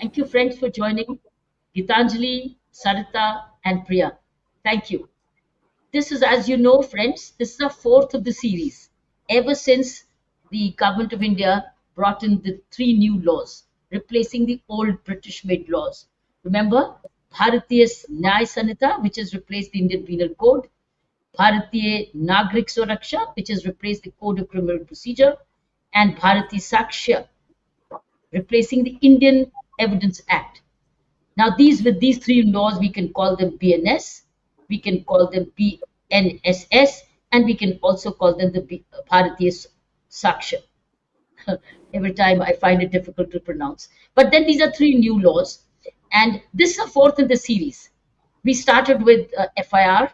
Thank you, friends, for joining. Gitanjali, Sarita, and Priya. Thank you. This is, as you know, friends, this is the fourth of the series. Ever since the government of India brought in the three new laws, replacing the old British made laws. Remember, Bharatiya Nyay Sanhita, which has replaced the Indian Penal Code, Bharatiya Nagrik Suraksha, which has replaced the Code of Criminal Procedure, and Bharatiya Sakshya, replacing the Indian Evidence Act. Now, with these three laws, we can call them BNS, we can call them BNSS, and we can also call them the Bharatiya Saksha. Every time I find it difficult to pronounce. But then these are three new laws, and this is the fourth in the series. We started with FIR,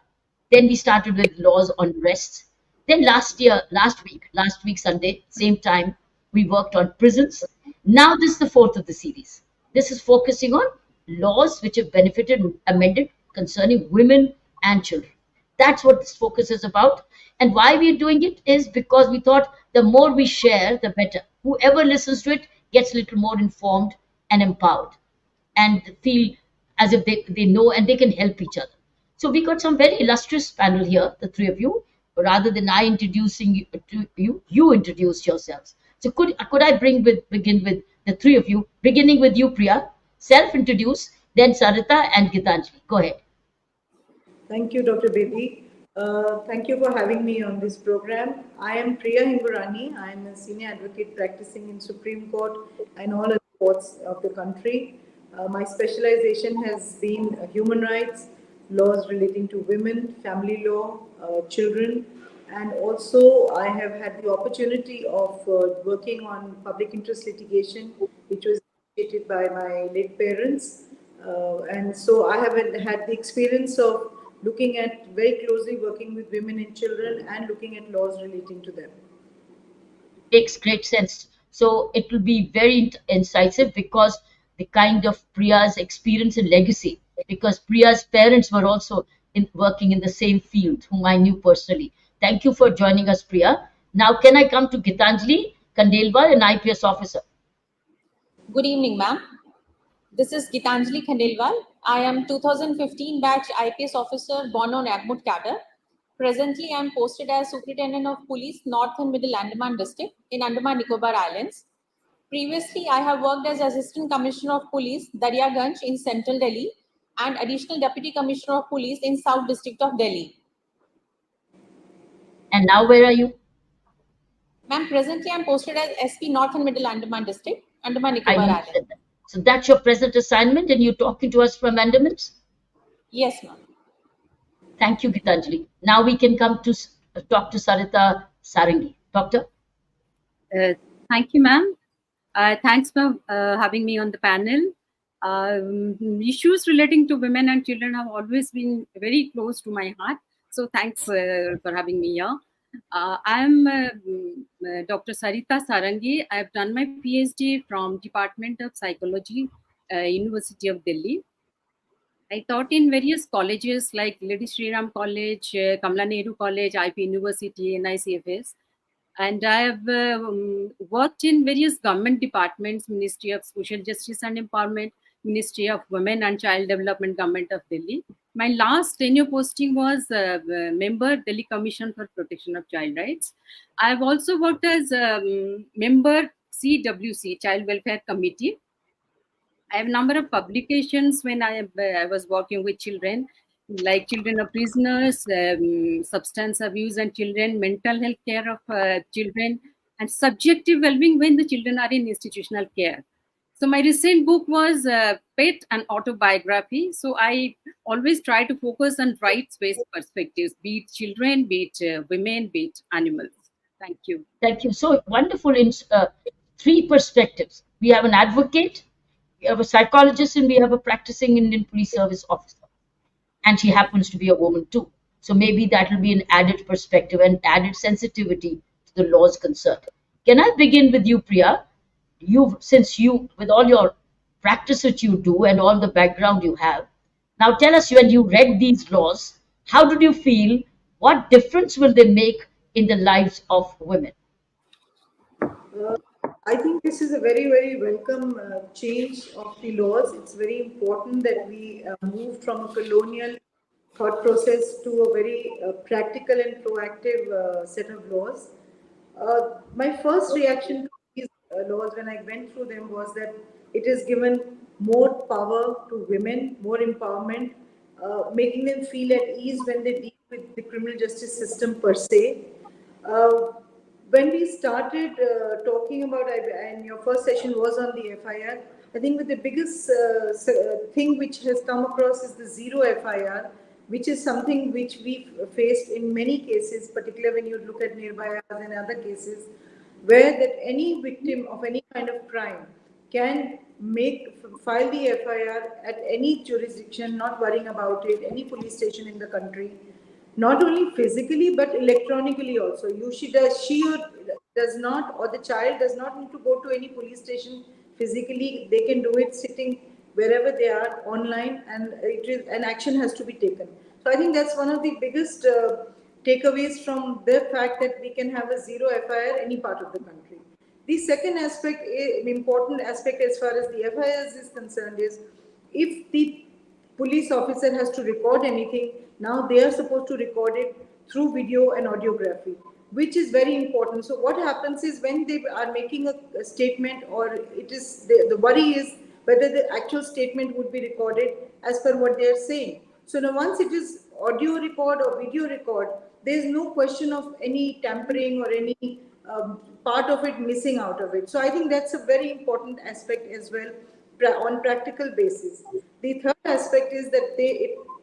then we started with laws on arrests. Then last week Sunday, same time, we worked on prisons. Now this is the fourth of the series. This is focusing on laws which have benefited and amended concerning women and children. That's what this focus is about. And why we're doing it is because we thought the more we share, the better. Whoever listens to it gets a little more informed and empowered and feel as if they know and they can help each other. So we got some very illustrious panel here, the three of you. Rather than I introducing you to you, you introduce yourselves. So could I begin with the three of you, beginning with you, Priya, self-introduce, then Sarita and Gitanjali. Go ahead. Thank you, Dr. Bedi. Thank you for having me on this program. I am Priya Hingurani. I am a senior advocate practicing in Supreme Court and all other courts of the country. My specialization has been human rights, laws relating to women, family law, children, and also I have had the opportunity of working on public interest litigation, which was initiated by my late parents. And so I have had the experience of looking at very closely working with women and children and looking at laws relating to them. Makes great sense. So it will be very incisive because the kind of Priya's experience and legacy, because Priya's parents were also working in the same field, whom I knew personally. Thank you for joining us, Priya. Now, can I come to Gitanjali Khandelwal, an IPS officer? Good evening, ma'am. This is Gitanjali Khandelwal. I am 2015 batch IPS officer born on Agmut cadre. Presently, I am posted as Superintendent of Police North and Middle Andaman District in Andaman Nicobar Islands. Previously, I have worked as Assistant Commissioner of Police, Daryaganj in Central Delhi and Additional Deputy Commissioner of Police in South District of Delhi. And now where are you? Ma'am, presently I am posted as SP North and Middle Andaman District, Andaman Nicobar Island. So that's your present assignment and you're talking to us from Andamans? Yes, ma'am. Thank you, Gitanjali. Now we can come to talk to Sarita Sarangi. Doctor? Thank you, ma'am. Thanks for having me on the panel. Issues relating to women and children have always been very close to my heart. So thanks for having me here. I am Dr. Sarita Sarangi. I have done my PhD from Department of Psychology, University of Delhi. I taught in various colleges like Lady Shri Ram College, Kamala Nehru College, IP University, NICFS. And I have worked in various government departments, Ministry of Social Justice and Empowerment, Ministry of Women and Child Development, Government of Delhi. My last tenure posting was member, Delhi Commission for Protection of Child Rights. I have also worked as member CWC, Child Welfare Committee. I have a number of publications when I was working with children, like children of prisoners, substance abuse and children, mental health care of children, and subjective well-being when the children are in institutional care. So my recent book was Pet and Autobiography. So I always try to focus on rights-based perspectives, be it children, be it women, be it animals. Thank you. Thank you. So wonderful in three perspectives. We have an advocate, we have a psychologist, and we have a practicing Indian police service officer. And she happens to be a woman too. So maybe that will be an added perspective and added sensitivity to the laws concerned. Can I begin with you, Priya? Since you, with all your practice that you do and all the background you have, now tell us, when you read these laws, how did you feel? What difference will they make in the lives of women? I think this is a very, very welcome change of the laws. It's very important that we move from a colonial thought process to a very practical and proactive set of laws. My first reaction to these laws when I went through them was that it has given more power to women, more empowerment, making them feel at ease when they deal with the criminal justice system per se. Uh, when we started talking about, and your first session was on the FIR, I think with the biggest thing which has come across is the zero FIR, which is something which we faced in many cases, particularly when you look at Nirbhaya and other cases, where that any victim of any kind of crime can file the FIR at any jurisdiction, not worrying about it, any police station in the country, not only physically but electronically also. She or does not, or the child does not need to go to any police station physically. They can do it sitting wherever they are online, and an action has to be taken. So I think that's one of the biggest takeaways from the fact that we can have a zero FIR any part of the country. The second aspect, important aspect as far as the FIRs is concerned, is if the police officer has to record anything, now they are supposed to record it through video and audiography, which is very important. So what happens is when they are making a statement, or it is the worry is whether the actual statement would be recorded as per what they are saying. So now once it is audio record or video record, there is no question of any tampering or any part of it missing out of it. So I think that's a very important aspect as well on practical basis. The third aspect is that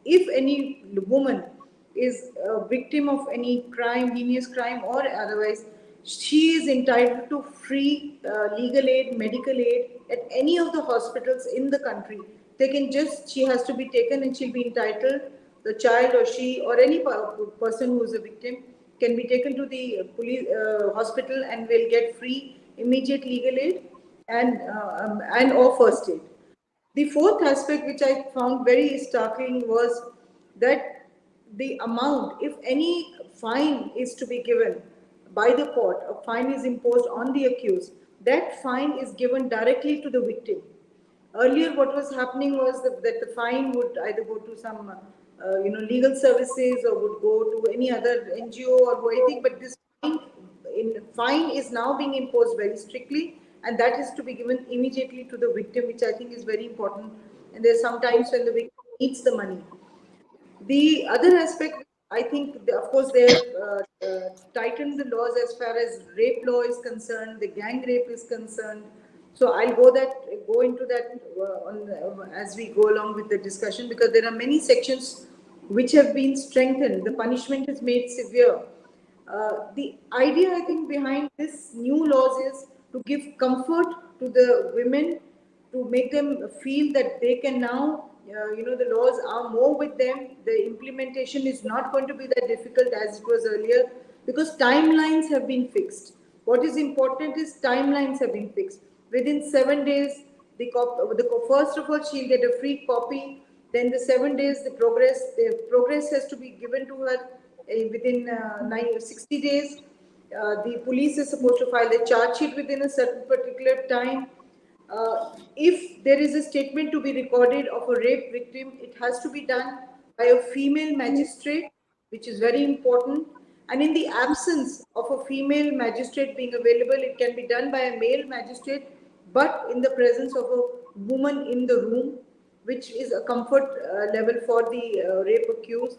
if any woman is a victim of any crime, heinous crime or otherwise, she is entitled to free legal aid, medical aid at any of the hospitals in the country. She has to be taken and she'll be entitled, the child or she or any person who is a victim can be taken to the police hospital and will get free immediate legal aid and or first aid. The fourth aspect, which I found very startling, was that the amount, if any fine is to be given by the court, a fine is imposed on the accused, that fine is given directly to the victim. Earlier, what was happening was that the fine would either go to some, legal services or would go to any other NGO or anything. But this fine is now being imposed very strictly, and that is to be given immediately to the victim, which I think is very important. And there's sometimes when the victim needs the money. The other aspect, I think, of course, they have tightened the laws as far as rape law is concerned, the gang rape is concerned. So I'll go into that as we go along with the discussion, because there are many sections which have been strengthened. The punishment is made severe. The idea, I think, behind this new laws is to give comfort to the women, to make them feel that they can now, the laws are more with them. The implementation is not going to be that difficult as it was earlier, because timelines have been fixed. What is important is timelines have been fixed. Within 7 days, first of all, she'll get a free copy. Then the 7 days, the progress has to be given to her within 60 days. The police is supposed to file the charge sheet within a certain particular time. If there is a statement to be recorded of a rape victim, it has to be done by a female magistrate, which is very important. And in the absence of a female magistrate being available, it can be done by a male magistrate, but in the presence of a woman in the room, which is a comfort level for the rape accused.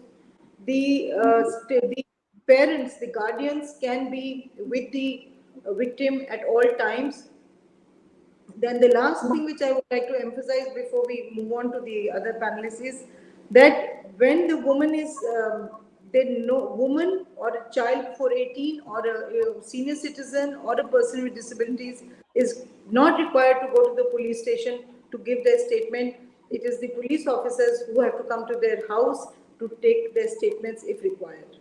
The parents, the guardians can be with the victim at all times. Then the last thing which I would like to emphasize before we move on to the other panelists is that when the woman is, woman or a child before 18 or a senior citizen or a person with disabilities is not required to go to the police station to give their statement. It is the police officers who have to come to their house to take their statements if required.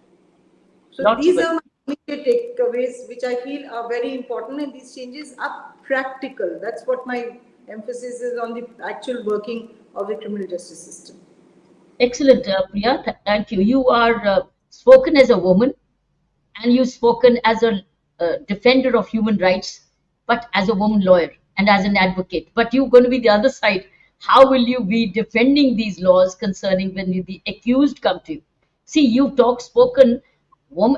So these are my immediate takeaways, which I feel are very important, and these changes are practical. That's what my emphasis is on, the actual working of the criminal justice system. Excellent, Priya. Thank you. You are spoken as a woman, and you've spoken as a defender of human rights but as a woman lawyer and as an advocate. But you're going to be the other side. How will you be defending these laws concerning when the accused come to you? See, you've spoken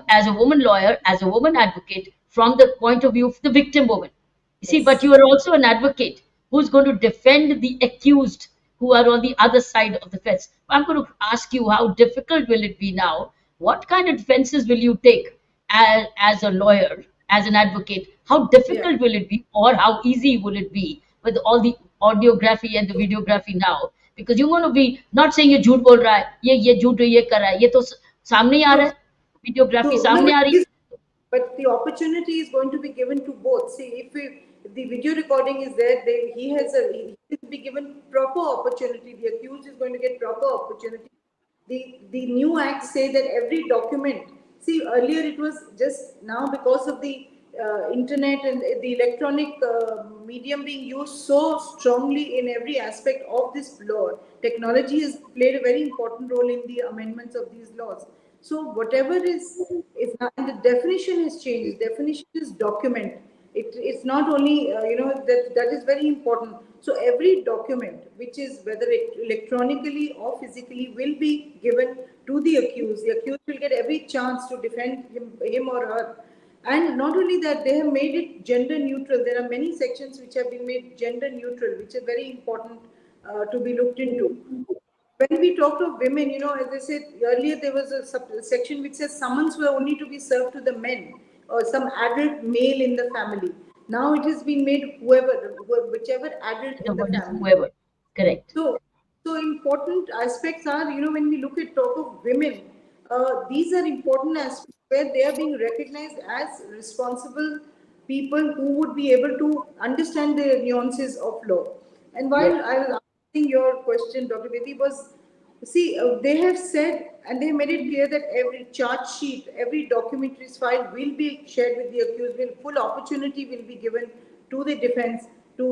as a woman lawyer, as a woman advocate, from the point of view of the victim woman. You see, but Yes. you are also an advocate who's going to defend the accused who are on the other side of the fence. I'm going to ask you, how difficult will it be now? What kind of defenses will you take as a lawyer, as an advocate? How Yeah. difficult will it be, or how easy will it be with all the audiography and the videography now? Because you're going to be not saying ये झूठ बोल रहा है, ये झूठ ये कर रहा है, ये तो सामने ही आ रहा So, है, वीडियोग्राफी so no, सामने आ रही है. but the opportunity is going to be given to both. See, if the video recording is there, he will be given proper opportunity. The accused is going to get proper opportunity. The new acts say that every document. See, earlier it was just now because of the internet and the electronic medium being used so strongly in every aspect of this law. Technology has played a very important role in the amendments of these laws. So whatever is now, and the definition has changed. Definition is document. It's not only that is very important. So every document, which is whether electronically or physically, will be given to the accused. The accused will get every chance to defend him or her. And not only that, they have made it gender neutral. There are many sections which have been made gender neutral, which is very important to be looked into. When we talk of women, as I said earlier, there was a section which says summons were only to be served to the men or some adult male in the family. Now it has been made whichever adult The in the word is family. whoever. Correct. So, so important aspects are, when we look at talk of women, these are important aspects where they are being recognized as responsible people who would be able to understand the nuances of law. And Yes. while I was answering your question, Dr. Bedi, was see, they have said and they made it clear that every charge sheet, every document is filed will be shared with the accused. Full opportunity will be given to the defense to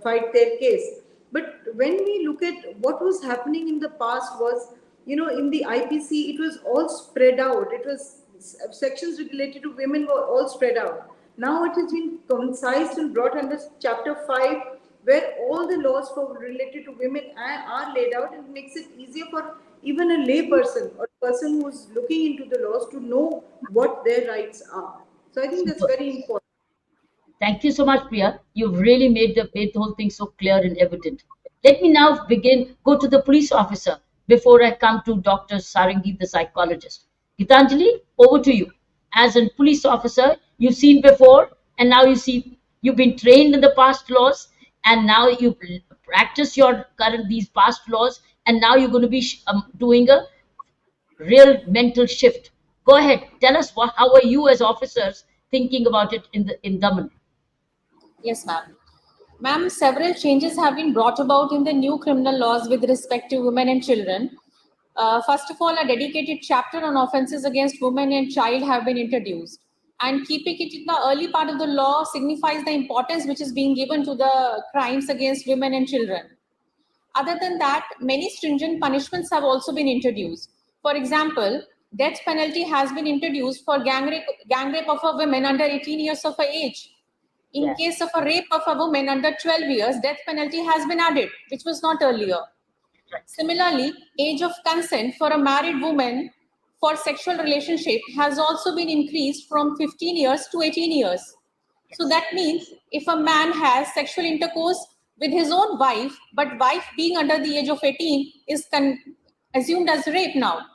fight their case. But when we look at what was happening in the past was, in the IPC, it was all spread out. It was sections related to women were all spread out. Now it has been concised and brought under Chapter 5, where all the laws for related to women are laid out, and makes it easier for even a lay person or a person who is looking into the laws to know what their rights are. So I think that's Super. very important. Thank you so much, Priya. You've really made the whole thing so clear and evident. Let me now go to the police officer before I come to Dr. Sarangi, the psychologist. Gitanjali, over to you. As a police officer, you've seen before, and now you've been trained in the past laws, and now you practice these past laws, and now you're going to be doing a real mental shift. Go ahead, tell us how are you as officers thinking about it in Daman? Yes, ma'am. Ma'am, several changes have been brought about in the new criminal laws with respect to women and children. First of all, a dedicated chapter on offences against women and child have been introduced. And keeping it in the early part of the law signifies the importance which is being given to the crimes against women and children. Other than that, many stringent punishments have also been introduced. For example, death penalty has been introduced for gang rape of a woman under 18 years of age. In Yes. case of a rape of a woman under 12 years, death penalty has been added, which was not earlier. Right. Similarly, age of consent for a married woman for sexual relationship has also been increased from 15 years to 18 years. So Yes. that means if a man has sexual intercourse with his own wife, but wife being under the age of 18 is assumed as rape now.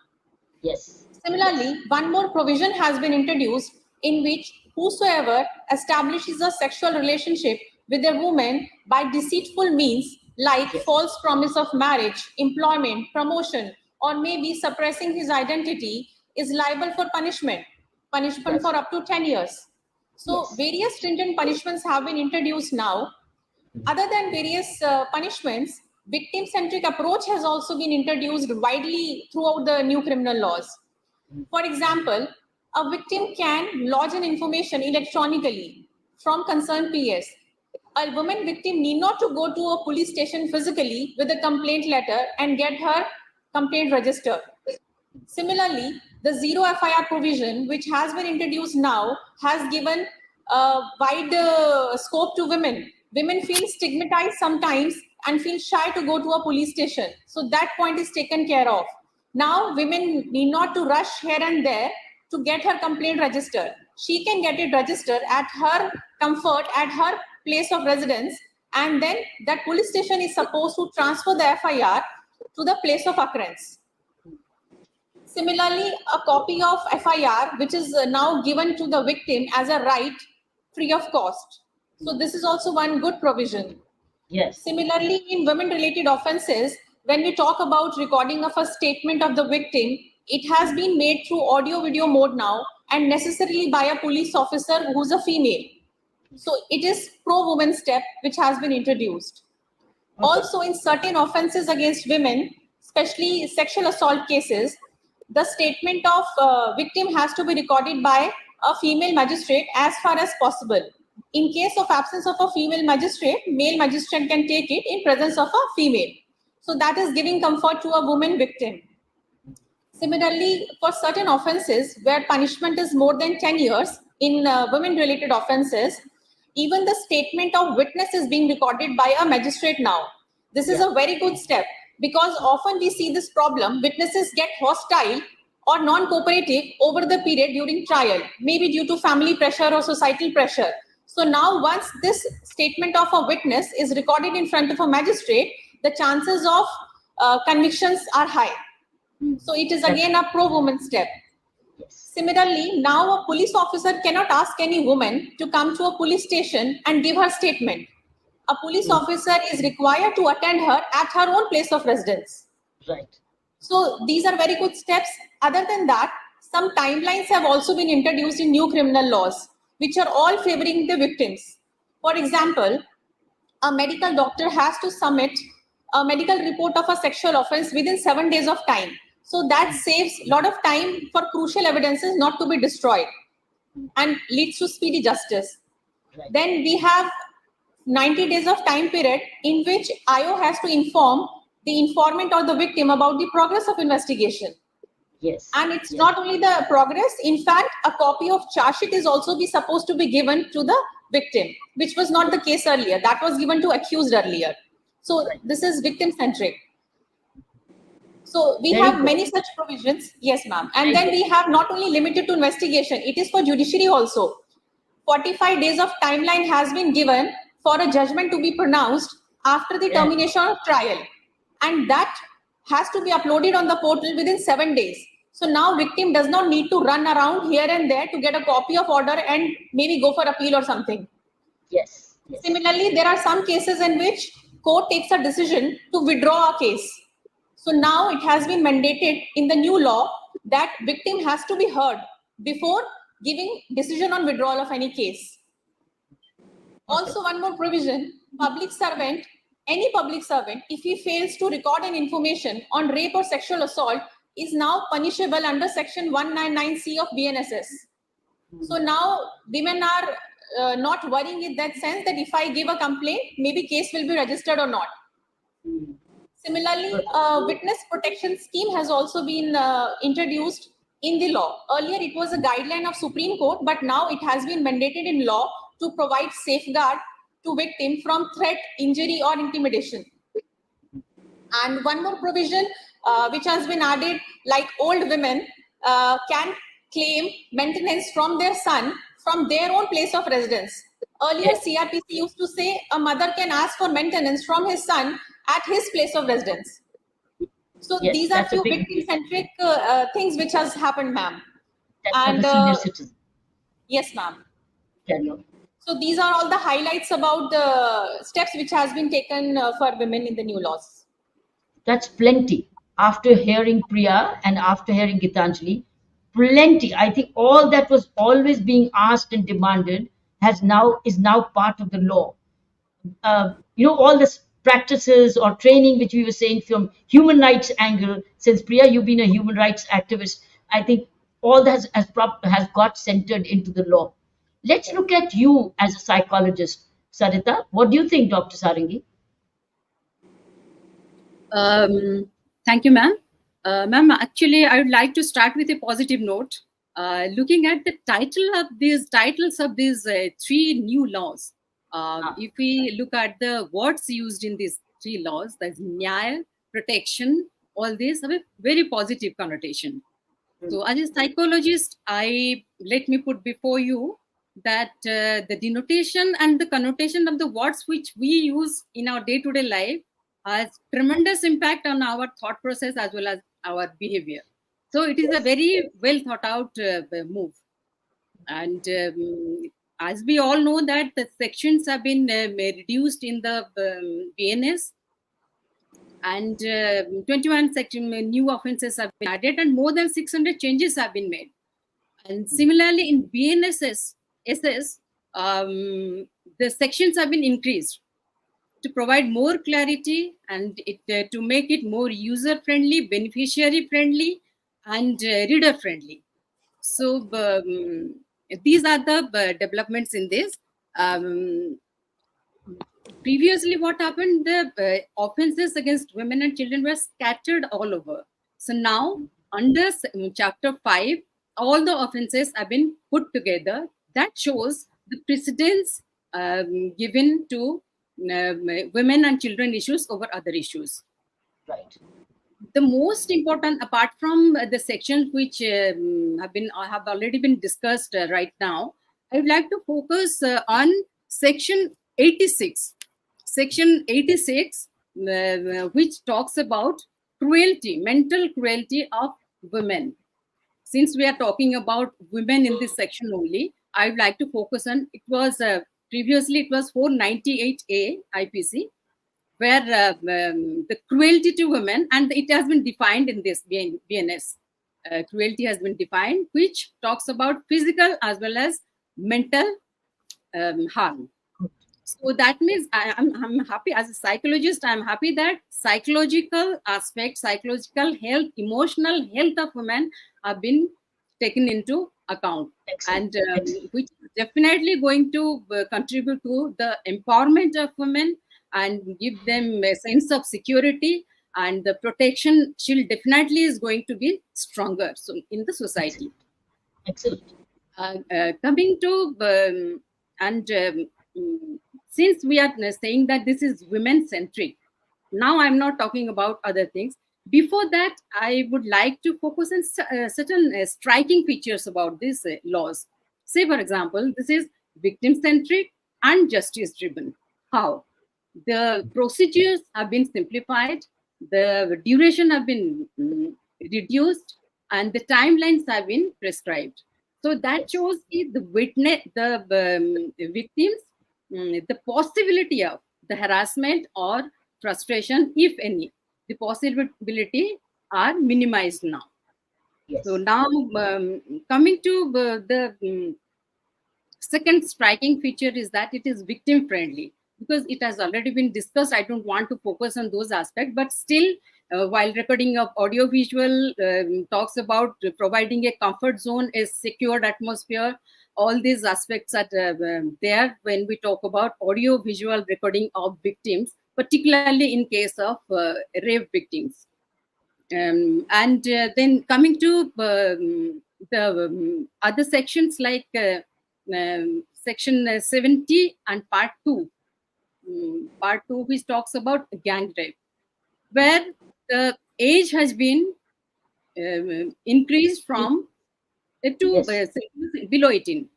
Yes. Yes. Similarly, one more provision has been introduced in which whosoever establishes a sexual relationship with a woman by deceitful means like Yes. false promise of marriage, employment, promotion, or maybe suppressing his identity is liable for punishment Yes. for up to 10 years. So Yes. various stringent punishments have been introduced now. Other than various punishments, victim-centric approach has also been introduced widely throughout the new criminal laws. For example, a victim can lodge an information electronically from concerned PS. A woman victim need not to go to a police station physically with a complaint letter and get her complaint registered. Similarly, the zero FIR provision, which has been introduced now, has given wide scope to women. Women feel stigmatized sometimes and feel shy to go to a police station. So that point is taken care of. Now women need not to rush here and there to get her complaint registered. She can get it registered at her comfort, at her place of residence, and then that police station is supposed to transfer the FIR to the place of occurrence. Similarly, a copy of FIR, which is now given to the victim as a right, free of cost. So this is also one good provision. Yes. Similarly, in women-related offences, when we talk about recording of a statement of the victim, it has been made through audio-video mode now, and necessarily by a police officer who's a female. So it is pro-woman step which has been introduced. Okay. Also, in certain offences against women, especially sexual assault cases, the statement of victim has to be recorded by a female magistrate as far as possible. In case of absence of a female magistrate, male magistrate can take it in presence of a female. So that is giving comfort to a woman victim. Similarly, for certain offences where punishment is more than 10 years in women-related offences, even the statement of witness is being recorded by a magistrate now. This is a very good step because often we see this problem. Witnesses get hostile or non-cooperative over the period during trial, maybe due to family pressure or societal pressure. So now once this statement of a witness is recorded in front of a magistrate, the chances of convictions are high. So it is again a pro-woman step. Similarly, now a police officer cannot ask any woman to come to a police station and give her statement. A police officer is required to attend her at her own place of residence. Right. So these are very good steps. Other than that, some timelines have also been introduced in new criminal laws, which are all favoring the victims. For example, a medical doctor has to submit a medical report of a sexual offense within 7 days of time. So that saves a lot of time for crucial evidences not to be destroyed and leads to speedy justice. Right. Then we have 90 days of time period in which IO has to inform the informant or the victim about the progress of investigation. Yes. And it's not only the progress, in fact, a copy of charge sheet is also supposed to be given to the victim, which was not the case earlier. That was given to accused earlier. So this is victim centric. So we have many such provisions. Yes, ma'am. And then we have not only limited to investigation, it is for judiciary also. 45 days of timeline has been given for a judgment to be pronounced after the termination of trial. And that has to be uploaded on the portal within 7 days. So now victim does not need to run around here and there to get a copy of order and maybe go for appeal or something. Yes. Similarly, there are some cases in which court takes a decision to withdraw a case. So now it has been mandated in the new law that victim has to be heard before giving decision on withdrawal of any case. Also, one more provision, public servant, any public servant, if he fails to record an information on rape or sexual assault, is now punishable under section 199C of BNSS. So now women are not worrying in that sense that if I give a complaint, maybe case will be registered or not. Similarly, witness protection scheme has also been introduced in the law. Earlier, it was a guideline of Supreme Court, but now it has been mandated in law to provide safeguard to victim from threat, injury, or intimidation. And one more provision which has been added, like old women can claim maintenance from their son from their own place of residence. Earlier, CRPC used to say a mother can ask for maintenance from his son at his place of residence. So these are few victim-centric things which has happened, ma'am. And the senior citizen. Yes, ma'am. Carry on. So these are all the highlights about the steps which has been taken for women in the new laws. That's plenty. After hearing Priya and after hearing Gitanjali, plenty. I think all that was always being asked and demanded is now part of the law. All this practices or training which we were saying from human rights angle, since Priya, you've been a human rights activist, I think all that has got centered into the law. Let's look at you as a psychologist. Sarita, what do you think, Dr. Sarangi? Thank you, ma'am. Ma'am, actually, I would like to start with a positive note. looking at the titles of these three new laws, if we look at the words used in these three laws, that's nyaya, protection, all these have a very positive connotation. So as a psychologist, let me put before you that the denotation and the connotation of the words which we use in our day-to-day life has tremendous impact on our thought process as well as our behavior. So it is a very well thought out move. And as we all know that the sections have been reduced in the BNS, and 21 section new offenses have been added, and more than 600 changes have been made. And similarly in BNSS, the sections have been increased to provide more clarity and to make it more user friendly, beneficiary friendly, and reader friendly. So these are the developments in this. Previously, what happened? The offenses against women and children were scattered all over. So now, under Chapter 5, all the offenses have been put together. That shows the precedence given to women and children issues over other issues. Right. The most important, apart from the sections which have already been discussed right now, I would like to focus on Section 86. Section 86, which talks about cruelty, mental cruelty of women. Since we are talking about women in this section only, I would like to focus on, it was previously it was 498A IPC, where the cruelty to women, and it has been defined in this BNS. Cruelty has been defined, which talks about physical as well as mental harm. So that means I'm happy as a psychologist. I'm happy that psychological aspects, psychological health, emotional health of women have been taken into account. Excellent. And which is definitely going to contribute to the empowerment of women and give them a sense of security, and the protection shield definitely is going to be stronger so in the society. Excellent. Coming to since we are saying that this is women centric, now I'm not talking about other things. Before that, I would like to focus on certain striking features about these laws. Say, for example, this is victim centric and justice driven. How? The procedures have been simplified, the duration have been reduced, and the timelines have been prescribed. So that shows the witness, the victims, the possibility of the harassment or frustration, if any, the possibility are minimized now. Yes. So now coming to the second striking feature is that it is victim friendly, because it has already been discussed. I don't want to focus on those aspects, but still, while recording of audiovisual talks about providing a comfort zone, a secured atmosphere, all these aspects are there when we talk about audiovisual recording of victims, particularly in case of rape victims. And then coming to the other sections like section 70 and part 2, part 2, which talks about gang rape, where the age has been increased from to below 18.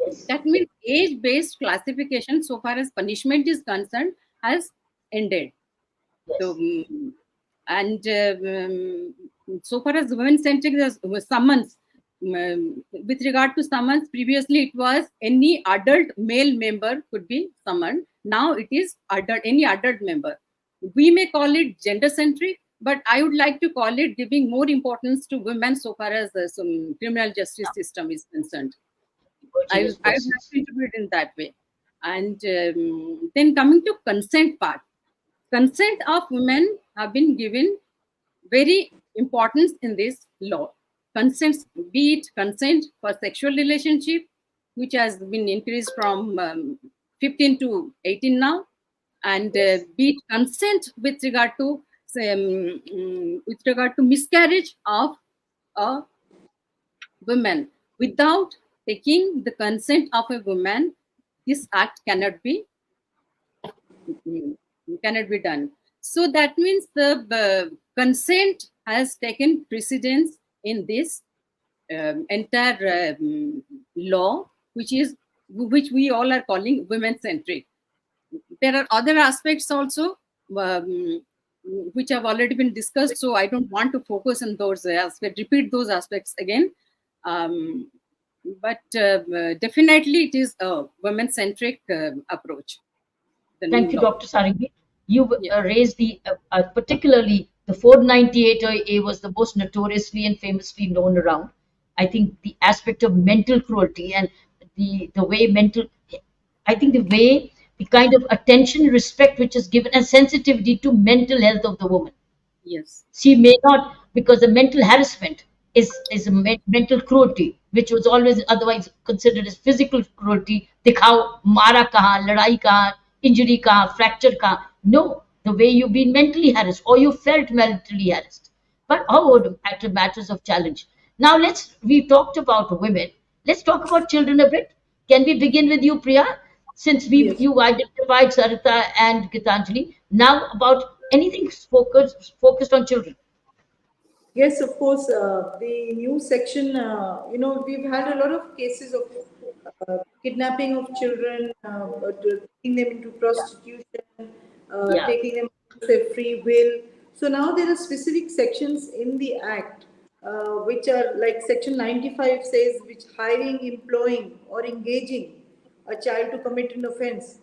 Yes. That means age-based classification, so far as punishment is concerned, has ended. Yes. So, and so far as women-centric summons, with regard to summons, previously it was any adult male member could be summoned. Now it is any adult member. We may call it gender-centric, but I would like to call it giving more importance to women so far as some criminal justice system is concerned. I would like to interpret it in that way. And then coming to consent part, consent of women have been given very importance in this law. Consent, be it consent for sexual relationship, which has been increased from 15 to 18 now, and be it consent with regard to miscarriage of a women. Without taking the consent of a woman, this act cannot be done. So that means the consent has taken precedence in this entire law, which we all are calling women centric. There are other aspects also, which have already been discussed, so I don't want to focus on those aspects, repeat those aspects again. But definitely it is a women centric approach, the new Thank you, law. Dr. Sarangi. You Yes. raised particularly the 498A was the most notoriously and famously known around. I think the aspect of mental cruelty and the way I think the way, the kind of attention, respect which is given and sensitivity to mental health of the woman. Yes. She may not, because the mental harassment is a mental cruelty, which was always otherwise considered as physical cruelty. दिखाओ मारा कहाँ, लड़ाई कहाँ, injury कहाँ, fracture कहाँ. No, the way you've been mentally harassed or you felt mentally harassed. But how matters of challenge. Now we talked about women. Let's talk about children a bit. Can we begin with you, Priya? Since Yes. you identified Sarita and Gitanjali, now about anything focused on children. Yes, of course. The new section, we've had a lot of cases of kidnapping of children, taking them into prostitution, Yeah, taking them to their free will. So now there are specific sections in the Act, which are like Section 95 says, which hiring, employing, or engaging a child to commit an offense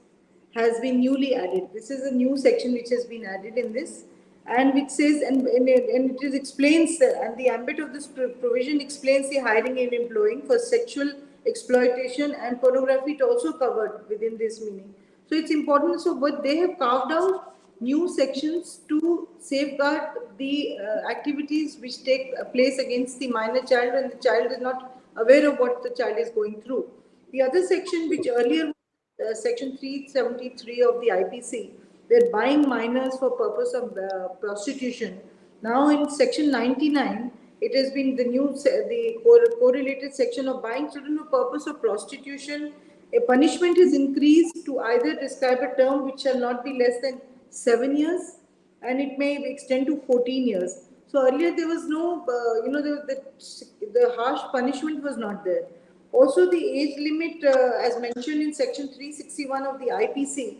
has been newly added. This is a new section which has been added in this, and which says, and it is explains, and the ambit of this provision explains the hiring and employing for sexual exploitation and pornography. It also covered within this meaning. So it's important. So, but they have carved out new sections to safeguard the activities which take place against the minor child when the child is not aware of what the child is going through. The other section, which earlier Section 373 of the IPC, where buying minors for purpose of prostitution. Now in Section 99, it has been the correlated section of buying children for purpose of prostitution. A punishment is increased to either describe a term which shall not be less than 7 years, and it may extend to 14 years. So earlier there was no, the harsh punishment was not there. Also, the age limit, as mentioned in Section 361 of the IPC,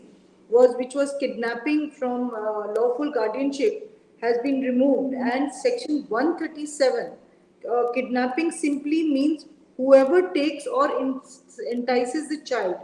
which was kidnapping from lawful guardianship, has been removed, and Section 137, kidnapping simply means whoever takes or entices the child.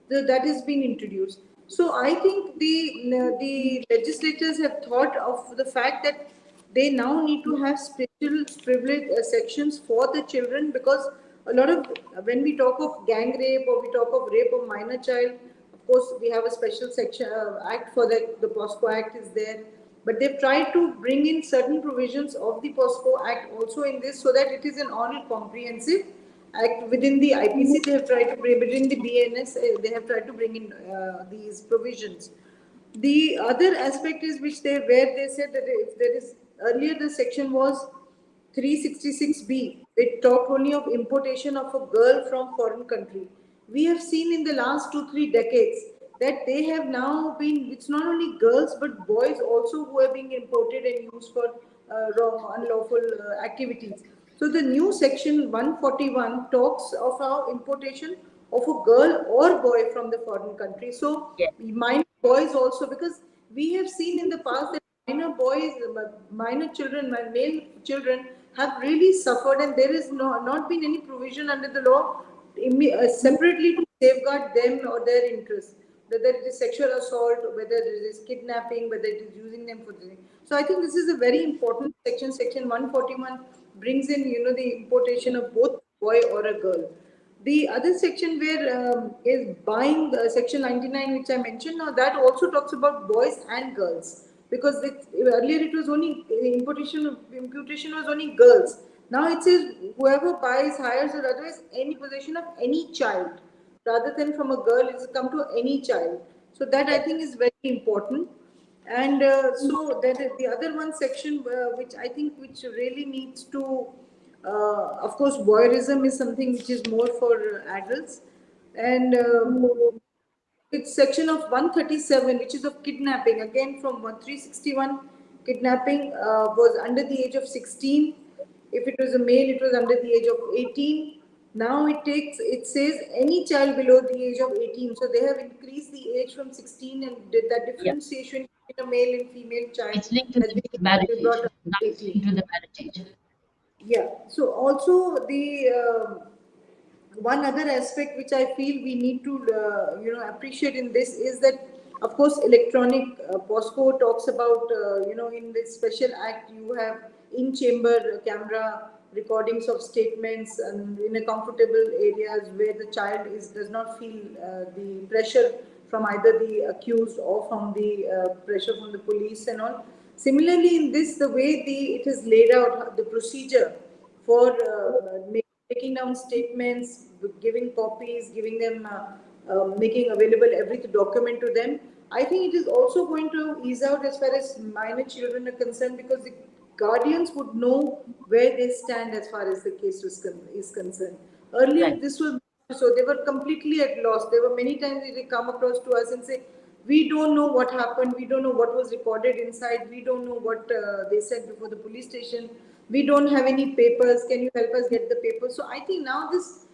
That has been introduced. So I think the legislators have thought of the fact that they now need to have special privilege sections for the children, because a lot of, when we talk of gang rape or we talk of rape of minor child, of course we have a special section act for that. The POSCO Act is there, but they've tried to bring in certain provisions of the POSCO Act also in this, so that it is an all comprehensive act within the IPC. They have tried to bring within the BNS. They have tried to bring in these provisions. The other aspect is which where they said that if there is, earlier the section was 366B. It talked only of importation of a girl from foreign country. We have seen in the last 2-3 decades that they have now been, it's not only girls but boys also who are being imported and used for wrong, unlawful activities. So the new section 141 talks of our importation of a girl or boy from the foreign country. So yeah, minor boys also, because we have seen in the past that minor boys, minor children, male children have really suffered, and there is not been any provision under the law separately to safeguard them or their interests. Whether it is sexual assault, whether it is kidnapping, whether it is using them for this. So I think this is a very important section. Section 141 brings in, the importation of both boy or a girl. The other section where is buying, section 99, which I mentioned, now that also talks about boys and girls, because earlier it was only imputation was only girls. Now it says whoever buys, hires, or otherwise any possession of any child, rather than from a girl, it's come to any child. So that I yeah. think is very important. And so that is the other one section which I think which really needs to Of course, voyeurism is something which is more for adults, and it's section of 137, which is of kidnapping. Again, from 361, kidnapping was under the age of 16. If it was a male, it was under the age of 18. Now it says any child below the age of 18. So they have increased the age from 16, and that Yeah. differentiation between a male and female child It's linked to has the been marriage age. brought up Now to it's 18. linked to the marriage age. Yeah. So also the one other aspect which I feel we need to appreciate in this is that, of course, electronic POSCO talks about in this special act you have in chamber camera recordings of statements and in a comfortable areas where the child does not feel the pressure from either the accused or from the pressure from the police and all. Similarly, in this, the way it is laid out, the procedure for taking down statements, giving copies, giving them, making available every document to them. I think it is also going to ease out as far as minor children are concerned, because the guardians would know where they stand as far as the case is concerned. Earlier, Right. this was so they were completely at loss. There were many times they come across to us and say, we don't know what happened, we don't know what was recorded inside, we don't know what they said before the police station, we don't have any papers, can you help us get the papers? So I think now this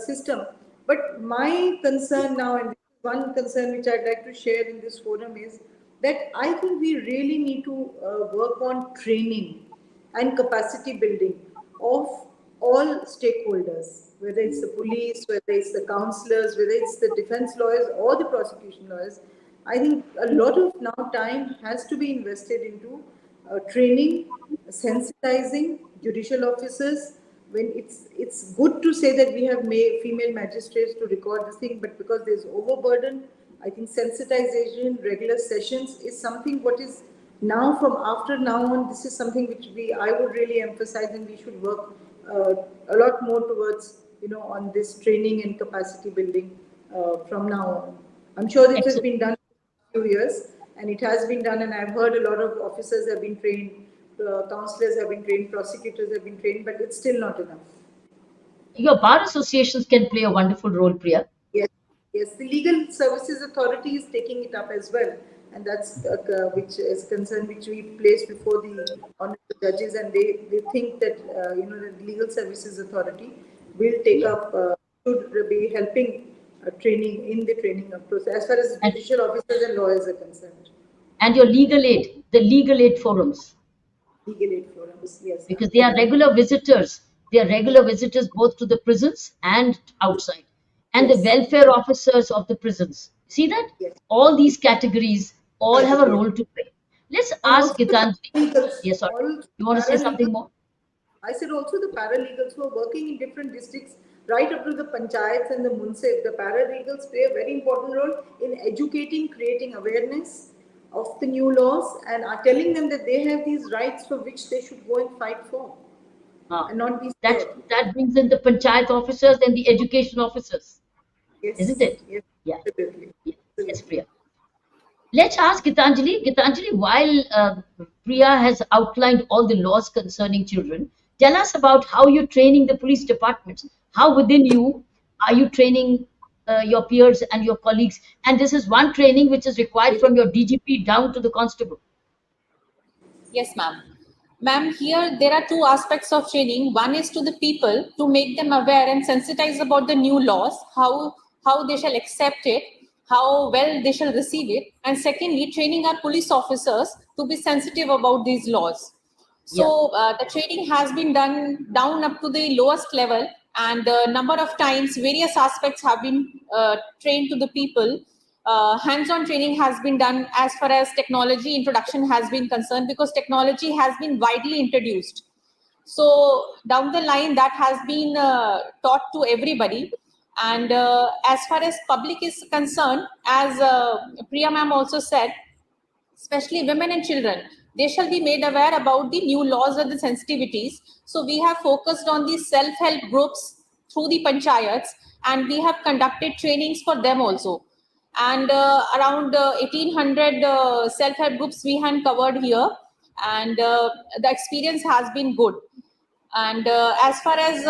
system, but my concern now, and this is one concern which I'd like to share in this forum, is that I think we really need to work on training and capacity building of all stakeholders, whether it's the police, whether it's the counselors, whether it's the defense lawyers or the prosecution lawyers. I think a lot of now time has to be invested into training, sensitizing judicial officers. When it's good to say that we have female magistrates to record this thing, but because there's overburden, I think sensitization, regular sessions is something what is now, from after now on, this is something which I would really emphasize, and we should work a lot more towards on this training and capacity building from now on. I'm sure this has Excellent. been done for a few years, and it has been done, and I've heard a lot of officers have been trained, counselors have been trained, prosecutors have been trained, but it's still not enough. Your bar associations can play a wonderful role, Priya. Yes, yes. The Legal Services Authority is taking it up as well, and that's which is concern which we place before the honorable judges, and they think that the Legal Services Authority will take Yeah. up should be helping training in the training process as far as And judicial officers and lawyers are concerned. your legal aid, the legal aid forums, Legal aid forums, yes, because they are absolutely. regular visitors. They are regular visitors both to the prisons and outside, and the Yes, welfare officers of the prisons. See that? yes, All these categories all have a categories, role to play. Let's and ask also the Gitanjali. paralegals, Yes, sorry. all You want to say paralegals. something more? I said also the paralegals who are working in different districts, right up to the panchayats and the munsif. The paralegals play a very important role in educating, creating awareness of the new laws, and are telling them that they have these rights for which they should go and fight for, Ah, and not be that scared. that brings in the panchayat officers and the education officers, isn't Yes, it? yes, Yeah. absolutely, Yes, yes, absolutely. Priya. Let's ask Gitanjali. Gitanjali, while Priya has outlined all the laws concerning children, tell us about how you're training the police departments. How within you are you training your peers and your colleagues? And this is one training which is required from your DGP down to the constable. Yes, ma'am. Ma'am, here there are two aspects of training. One is to the people to make them aware and sensitize about the new laws, how they shall accept it, how well they shall receive it, and secondly, training our police officers to be sensitive about these laws. Yeah. So the training has been done down up to the lowest level, and a number of times various aspects have been trained to the people. Hands-on training has been done as far as technology introduction has been concerned, because technology has been widely introduced. So down the line, that has been taught to everybody. And as far as public is concerned, as Priya ma'am also said, especially women and children, they shall be made aware about the new laws and the sensitivities. So we have focused on the self-help groups through the panchayats, and we have conducted trainings for them also. And around 1800 self-help groups we had covered here, and the experience has been good. And as far as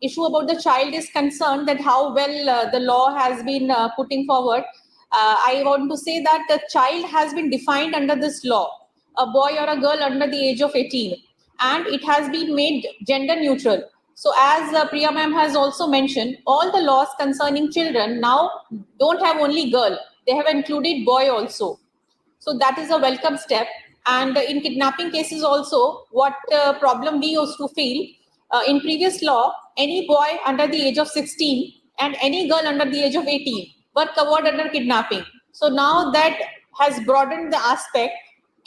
issue about the child is concerned, that how well the law has been putting forward, I want to say that the child has been defined under this law, a boy or a girl under the age of 18, and it has been made gender neutral. So as Priya ma'am has also mentioned, all the laws concerning children now don't have only girl, they have included boy also. So that is a welcome step. And in kidnapping cases also, what problem we used to feel, in previous law, any boy under the age of 16 and any girl under the age of 18 were covered under kidnapping. So now that has broadened the aspect,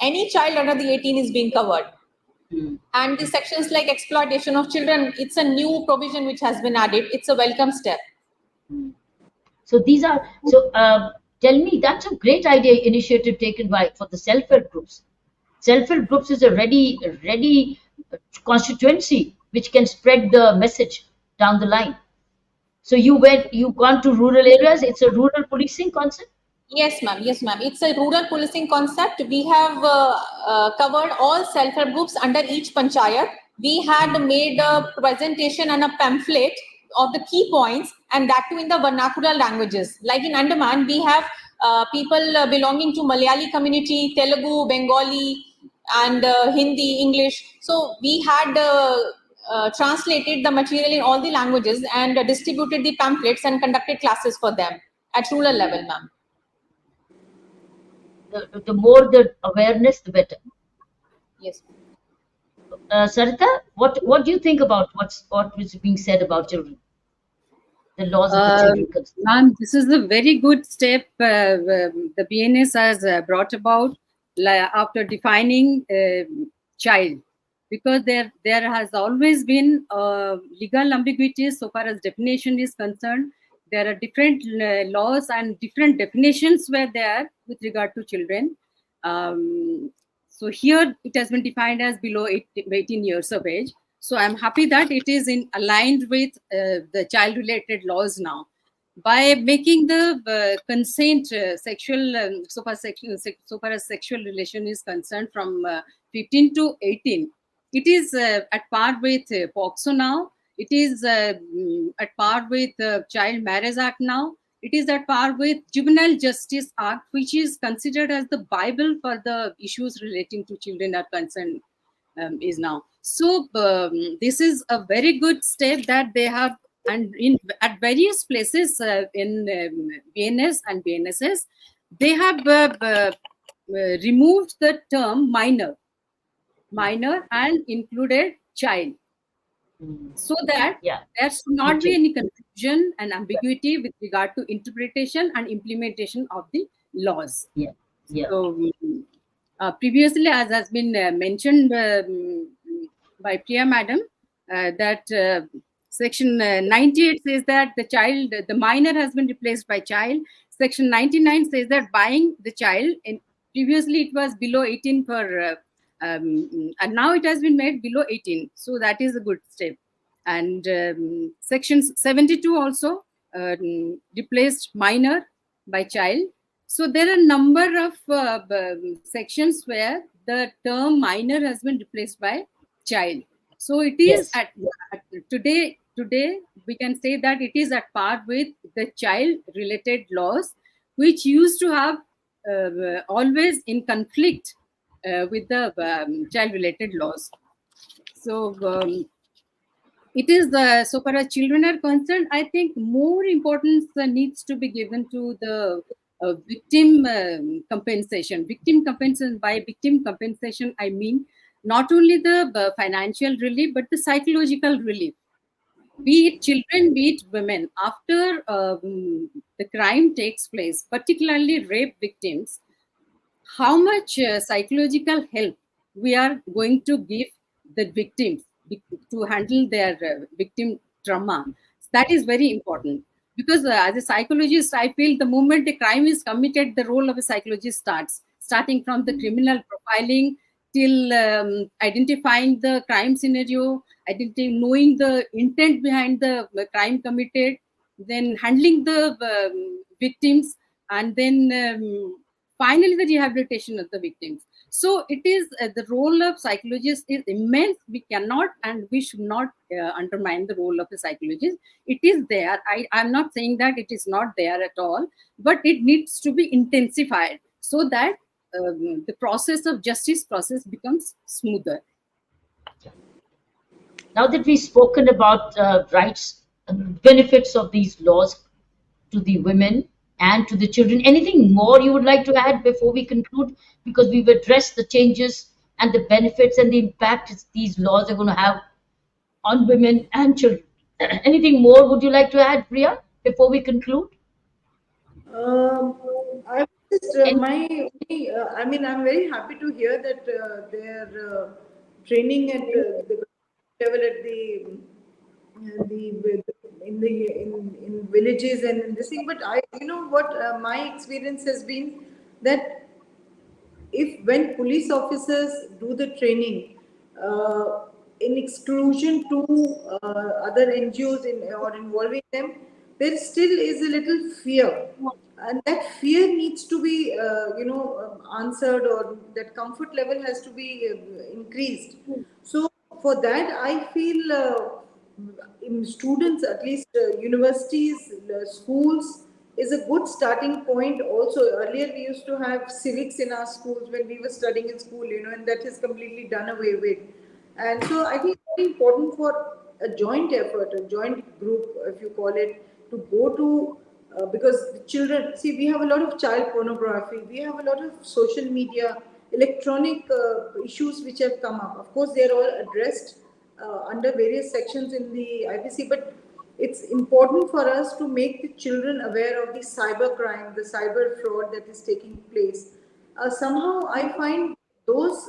any child under the 18 is being covered. And the sections like exploitation of children, it's a new provision which has been added. It's a welcome step. So these are so. Tell me, that's a great idea initiative taken by for the self-help groups. Self-help groups is a ready constituency which can spread the message down the line. So you gone to rural areas. It's a rural policing concept. Yes, ma'am. Yes, ma'am. It's a rural policing concept. We have covered all self-help groups under each panchayat. We had made a presentation and a pamphlet of the key points, and that too in the vernacular languages. Like in Andaman, we have people belonging to Malayali community, Telugu, Bengali, and Hindi, English. So we had translated the material in all the languages and distributed the pamphlets and conducted classes for them at rural level, ma'am. The more the awareness, the better. Yes. Sarita, what do you think about what was being said about children? The laws of the children concern. Ma'am, this is a very good step the BNS has brought about after defining child, because there has always been legal ambiguities so far as definition is concerned. There are different laws and different definitions were there with regard to children. So here it has been defined as below 18 years of age. So I'm happy that it is aligned with the child-related laws now. By making the consent sexual so far as sexual relation is concerned from 15 to 18, it is at par with POCSO now. It is at par with Child Marriage Act now. It is at par with Juvenile Justice Act, which is considered as the Bible for the issues relating to children are concerned. Is now. So this is a very good step that they have, and at various places in BNS and BNSS, they have removed the term minor and included child, so that there should not be any confusion and ambiguity with regard to interpretation and implementation of the laws. So, previously, as has been mentioned by Priya Madam, that Section 98 says that the minor has been replaced by child. Section 99 says that buying the child, and previously it was below 18 for, and now it has been made below 18. So that is a good step. And Section 72 also replaced minor by child. So there are a number of sections where the term minor has been replaced by child. So it is at today we can say that it is at par with the child related laws, which used to have always in conflict with the child related laws. So it is so far as children are concerned, I think more importance needs to be given to the victim compensation. Victim compensation, by victim compensation, I mean not only the financial relief, but the psychological relief. Be it children, be it women, after the crime takes place, particularly rape victims, how much psychological help we are going to give the victims to handle their victim trauma. That is very important, because as a psychologist, I feel the moment a crime is committed, the role of a psychologist starting from the criminal profiling till identifying the crime scenario, knowing the intent behind the crime committed, then handling the victims, and then finally the rehabilitation of the victims. So it is the role of psychologists is immense. We cannot and we should not undermine the role of a psychologist. It is there. I'm not saying that it is not there at all, but it needs to be intensified so that the process of justice process becomes smoother. Now that we've spoken about rights and benefits of these laws to the women and to the children, anything more you would like to add before we conclude? Because we've addressed the changes and the benefits and the impact these laws are going to have on women and children. Anything more would you like to add, Priya, before we conclude? I just And my only, I mean, I'm very happy to hear that they're training at the level at the in villages and in this thing. But I, you know what, my experience has been that if when police officers do the training in exclusion to other NGOs or involving them, there still is a little fear, and that fear needs to be answered, or that comfort level has to be increased. So for that, I feel in students, at least universities, schools, is a good starting point. Also, earlier we used to have civics in our schools when we were studying in school, and that is completely done away with. And so I think it's very important for a joint effort, a joint group, if you call it, to go to because the children, see, we have a lot of child pornography, we have a lot of social media, electronic issues which have come up. Of course, they are all addressed under various sections in the IPC, but it's important for us to make the children aware of the cyber crime, the cyber fraud that is taking place. Somehow, I find those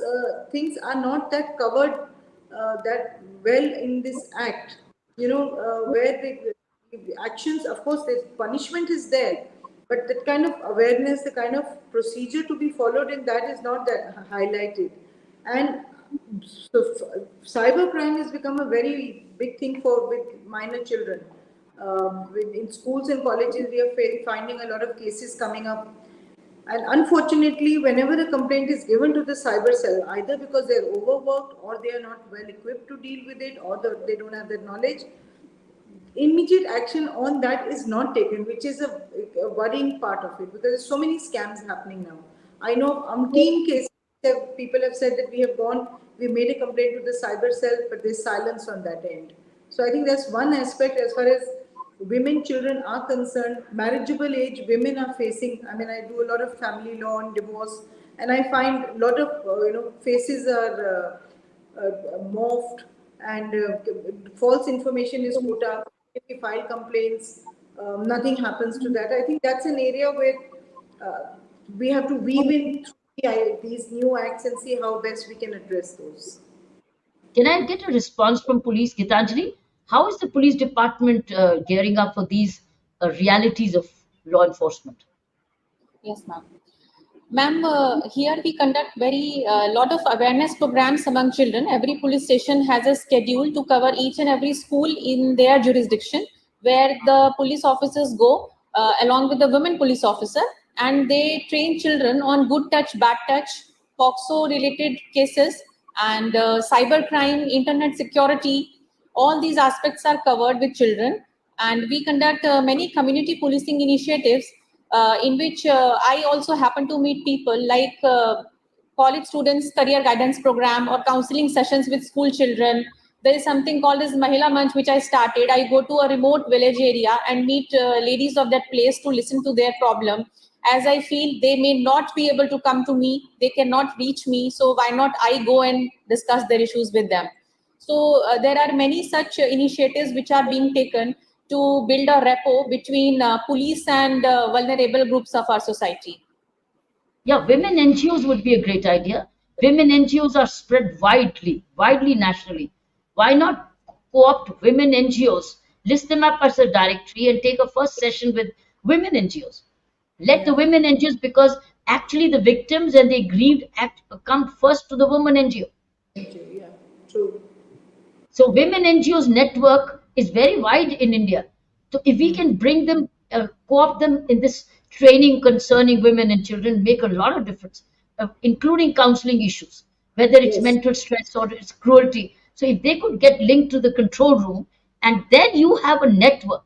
things are not that covered that well in this act. Where the actions, of course, the punishment is there, but that kind of awareness, the kind of procedure to be followed in that is not that highlighted. And so cybercrime has become a very big thing for with minor children. In schools and colleges, we are finding a lot of cases coming up. And unfortunately, whenever a complaint is given to the cyber cell, either because they're overworked or they are not well equipped to deal with it, or they don't have that knowledge, immediate action on that is not taken, which is a worrying part of it, because there's so many scams happening now. I know umpteen cases people have said that we made a complaint to the cyber cell, but there's silence on that end. So I think that's one aspect as far as women, children are concerned. Marriageable age women are facing. I mean, I do a lot of family law and divorce, and I find a lot of faces are morphed, and false information is put up. If we file complaints, nothing happens to that. I think that's an area where we have to weave in these new acts and see how best we can address those. can I get a response from police, Gitanjali? How is the police department gearing up for these realities of law enforcement? Yes, ma'am. Ma'am, here we conduct very lot of awareness programs among children. Every police station has a schedule to cover each and every school in their jurisdiction, where the police officers go along with the women police officer, and they train children on good touch, bad touch, POXO related cases, and cyber crime, internet security. All these aspects are covered with children, and we conduct many community policing initiatives in which I also happen to meet people like college students career guidance program or counseling sessions with school children. There is something called as Mahila Manch, which I started. I go to a remote village area and meet ladies of that place to listen to their problem. As I feel they may not be able to come to me, they cannot reach me. So why not I go and discuss their issues with them? So there are many such initiatives which are being taken to build a rapport between police and vulnerable groups of our society. Yeah, women NGOs would be a great idea. Women NGOs are spread widely nationally. Why not co-opt women NGOs, list them up as a directory, and take a first session with women NGOs? Let the women NGOs, because actually the victims and the aggrieved come first to the women NGO. Yeah, true. So women NGOs network is very wide in India. So if we can bring them, co-opt them in this training concerning women and children, make a lot of difference. including counseling issues, whether it's Yes. mental stress or it's cruelty. So if they could get linked to the control room, and then you have a network.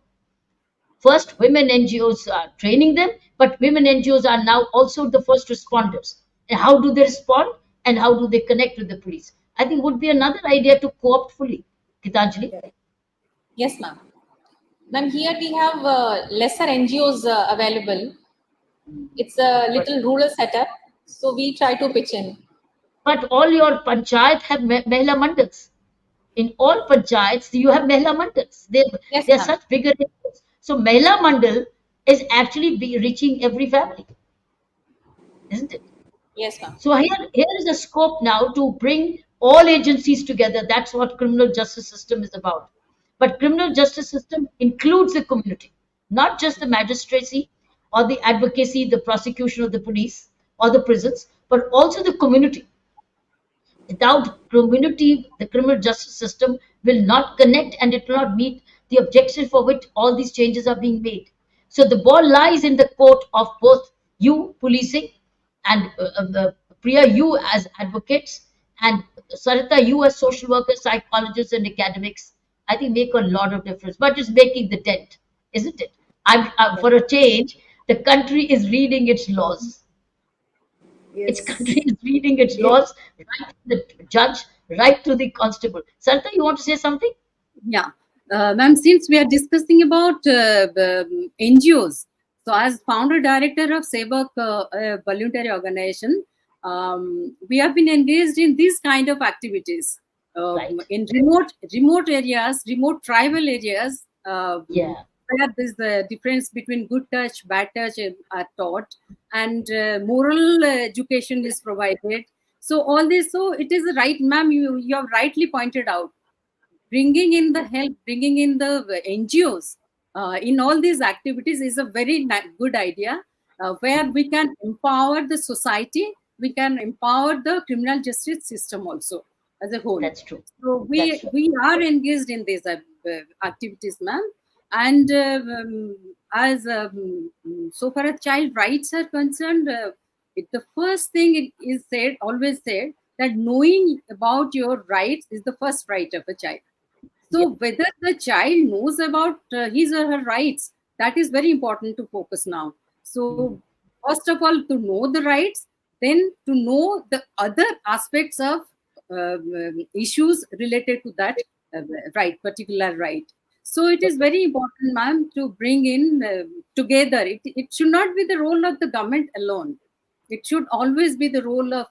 First, women NGOs are training them, but women NGOs are now also the first responders. And how do they respond, and how do they connect with the police? I think would be another idea to co-opt fully. Gitanjali? Yes, ma'am. Ma'am, here we have lesser NGOs available. It's a But little rural setup, so we try to pitch in. but all your panchayat have Mahila Mandals. In all panchayats, you have Mahila Mandals. Yes, They're ma'am. such bigger areas. So Mahila Mandal is actually reaching every family, isn't it? Yes, ma'am. So here is a scope now to bring all agencies together. That's what criminal justice system is about. But criminal justice system includes the community, not just the magistracy or the advocacy, the prosecution of the police or the prisons, but also the community. Without community, the criminal justice system will not connect, and it will not meet the objective for which all these changes are being made. So the ball lies in the court of both you, policing, and Priya, you as advocates, and Sarita, you as social workers, psychologists, and academics. I think make a lot of difference, but it's making the dent, isn't it? For a change, the country is reading its laws. Its country Yes. is reading its Yes. laws, right to the judge, right to the constable. Sarita, you want to say something? Yeah, ma'am, since we are discussing about NGOs, so as founder director of Sevak, a voluntary organization, we have been engaged in these kind of activities Right. in remote areas, remote tribal areas, Yeah, where there's the difference between good touch, bad touch are taught, and moral education is provided. So all this, so it is right, ma'am. You have rightly pointed out, bringing in the help, bringing in the NGOs in all these activities is a very good idea, where we can empower the society, we can empower the criminal justice system also as a whole. that's true. So That's true. we are engaged in these activities, ma'am. And as so far as child rights are concerned, the first thing it is said, always said, that knowing about your rights is the first right of a child. Yeah, So whether the child knows about his or her rights, that is very important to focus now. So first of all, to know the rights, then to know the other aspects of issues related to that right, particular right. So it is very important, ma'am, to bring in together. It should not be the role of the government alone. It should always be the role of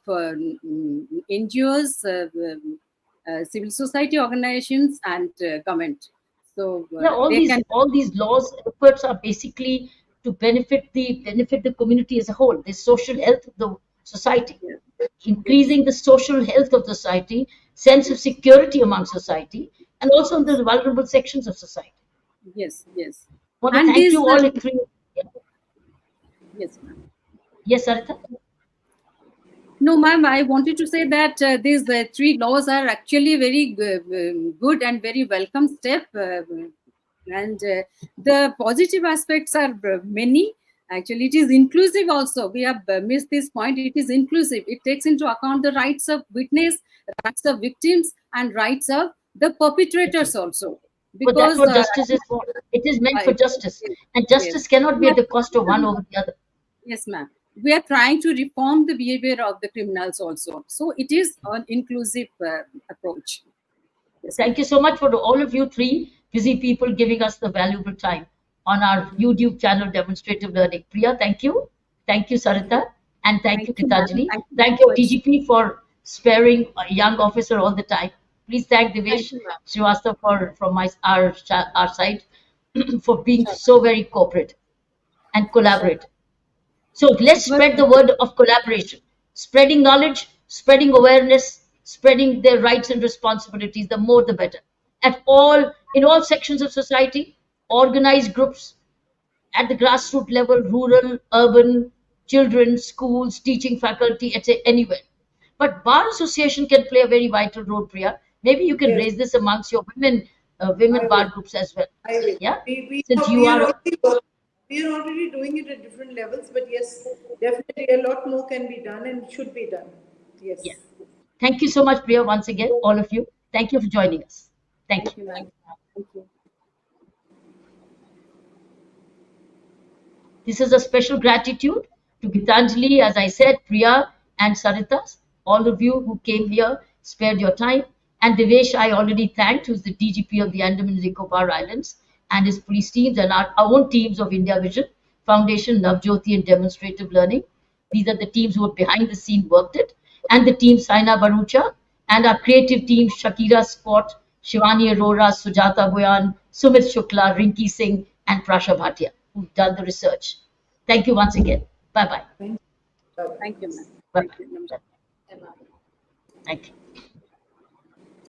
NGOs, civil society organizations, and government. So yeah. All they these can. all these laws efforts are basically to benefit the community as a whole, the social health of the society, Yes, increasing the social health of the society, sense of security among society, and also in yes, the vulnerable sections of society. yes, yes. I want to And thank this, you all in three. Yeah. yes, ma'am. Yes, Sarita? No, ma'am, I wanted to say that these three laws are actually very good and very welcome step. And the positive aspects are many. Actually, it is inclusive also. We have missed this point. It is inclusive. It takes into account the rights of witness, rights of victims, and rights of the That's perpetrators right. also. But that's Because, what justice is for. It is meant for it is, justice. yes, And yes. justice cannot be at the cost of one over the other. Yes, ma'am. We are trying to reform the behavior of the criminals also. So it is an inclusive approach. Yes, ma'am. Thank you so much for all of you three busy people giving us the valuable time on our YouTube channel, Demonstrative Learning. Priya, thank you. Thank you, Sarita. And thank you, Thank you, ma'am. Gitanjali. Thank you Thank so you, much. DGP, for sparing a young officer all the time. Please thank Thank Devesh you, ma'am. Srivastava from our side for being Sure. so very cooperative and Sure. collaborate. So let's It was, spread the word of collaboration, spreading knowledge, spreading awareness, spreading their rights and responsibilities. The more, the better. In all sections of society, organized groups at the grassroots level, rural, urban, children, schools, teaching faculty, etc. Anywhere. But bar association can play a very vital role, Priya. Maybe you can Yes. raise this amongst your women I bar will. groups as well. I will. Yeah, We since are you we are are already working. We are already doing it at different levels, but yes, definitely a lot more can be done and should be done. Yes. Yeah. Thank you so much, Priya, once again, all of you. Thank you for joining us. Thank Thank you. you, ma'am. Thank you. This is a special gratitude to Gitanjali, as I said, Priya and Saritas, all of you who came here, spared your time, and Devesh I already thanked, who's the DGP of the Andaman and Nicobar Islands, and his police teams and our own teams of India Vision, Foundation, Navjyoti, and Demonstrative Learning. These are the teams who have behind the scene worked it, and the team Saina Barucha, and our creative team Shakira Sport, Shivani Arora, Sujata Boyan, Sumit Shukla, Rinki Singh, and Prasha Bhatia, who've done the research. Thank you once again. Bye bye. Thank you. Thank you, ma'am. Bye Thank you. bye. Thank you.